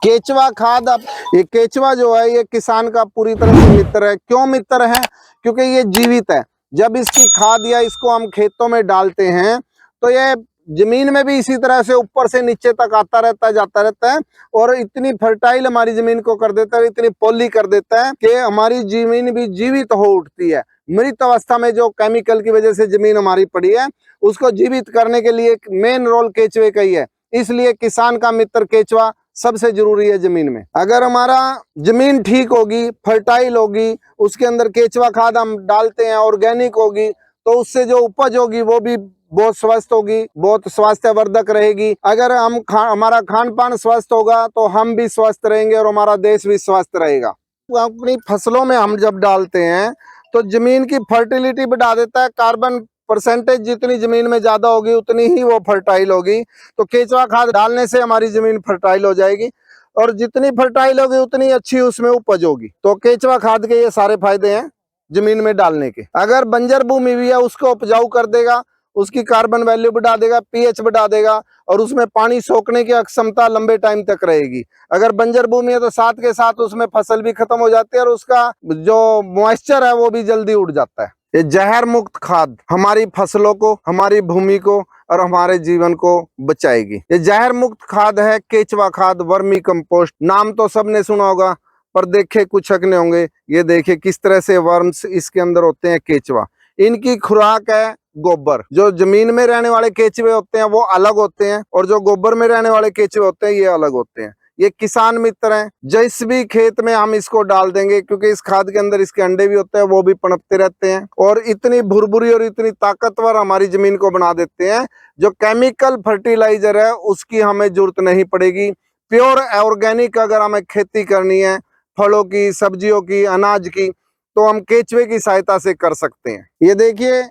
केचुआ खाद, अब ये केचुआ जो है ये किसान का पूरी तरह से मित्र है। क्यों मित्र है? क्योंकि ये जीवित है। जब इसकी खाद या इसको हम खेतों में डालते हैं तो ये जमीन में भी इसी तरह से ऊपर से नीचे तक आता रहता है, जाता रहता है और इतनी फर्टाइल हमारी जमीन को कर देता है, इतनी पोली कर देता है कि हमारी जमीन भी जीवित हो उठती है। मृत अवस्था में जो केमिकल की वजह से जमीन हमारी पड़ी है उसको जीवित करने के लिए मेन रोल केचुए का ही है। इसलिए किसान का मित्र केचुआ सबसे जरूरी है जमीन में। अगर हमारा जमीन ठीक होगी, फर्टाइल होगी, उसके अंदर केचुआ खाद हम डालते हैं, ऑर्गेनिक होगी, तो उससे जो उपज होगी वो भी बहुत स्वस्थ होगी, बहुत स्वास्थ्यवर्धक रहेगी। अगर हमारा खान पान स्वस्थ होगा तो हम भी स्वस्थ रहेंगे और हमारा देश भी स्वस्थ रहेगा। तो अपनी फसलों में हम जब डालते हैं तो जमीन की फर्टिलिटी बढ़ा देता है। कार्बन परसेंटेज जितनी जमीन में ज्यादा होगी उतनी ही वो फर्टाइल होगी। तो केचुआ खाद डालने से हमारी जमीन फर्टाइल हो जाएगी और जितनी फर्टाइल होगी उतनी अच्छी उसमें उपज होगी। तो केचुआ खाद के ये सारे फायदे हैं जमीन में डालने के। अगर बंजर भूमि भी है उसको उपजाऊ कर देगा, उसकी कार्बन वैल्यू बढ़ा देगा, पीएच बढ़ा देगा और उसमें पानी सोखने की क्षमता लंबे टाइम तक रहेगी। अगर बंजर भूमि है तो साथ के साथ उसमें फसल भी खत्म हो जाती है और उसका जो मॉइस्चर है वो भी जल्दी उड़ जाता है। ये जहर मुक्त खाद हमारी फसलों को, हमारी भूमि को और हमारे जीवन को बचाएगी। ये जहर मुक्त खाद है केचुआ खाद, वर्मी कंपोस्ट। नाम तो सबने सुना होगा पर देखे कुछ हक नहीं होंगे। ये देखिए किस तरह से वर्म्स इसके अंदर होते हैं, केचुआ। इनकी खुराक है गोबर। जो जमीन में रहने वाले केचुए होते हैं वो अलग होते हैं और जो गोबर में रहने वाले केचुए होते हैं ये अलग होते हैं। ये किसान मित्र हैं। जिस भी खेत में हम इसको डाल देंगे, क्योंकि इस खाद के अंदर इसके अंडे भी होते हैं, वो भी पनपते रहते हैं और इतनी भुरभुरी और इतनी ताकतवर हमारी जमीन को बना देते हैं। जो केमिकल फर्टिलाइजर है उसकी हमें जरूरत नहीं पड़ेगी। प्योर ऑर्गेनिक अगर हमें खेती करनी है फलों की, सब्जियों की, अनाज की, तो हम केचुए की सहायता से कर सकते हैं। ये देखिए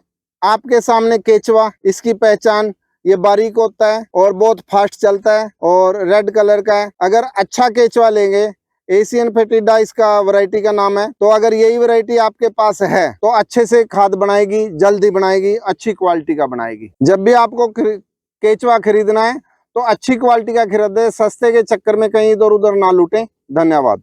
आपके सामने केचुआ, इसकी पहचान ये बारीक होता है और बहुत फास्ट चलता है और रेड कलर का है। अगर अच्छा केचुआ लेंगे, एशियन फेटिडा इसका वैरायटी का नाम है, तो अगर यही वैरायटी आपके पास है तो अच्छे से खाद बनाएगी, जल्दी बनाएगी, अच्छी क्वालिटी का बनाएगी। जब भी आपको केचुआ खरीदना है तो अच्छी क्वालिटी का खरीदे, सस्ते के चक्कर में कहीं इधर उधर ना लूटें। धन्यवाद।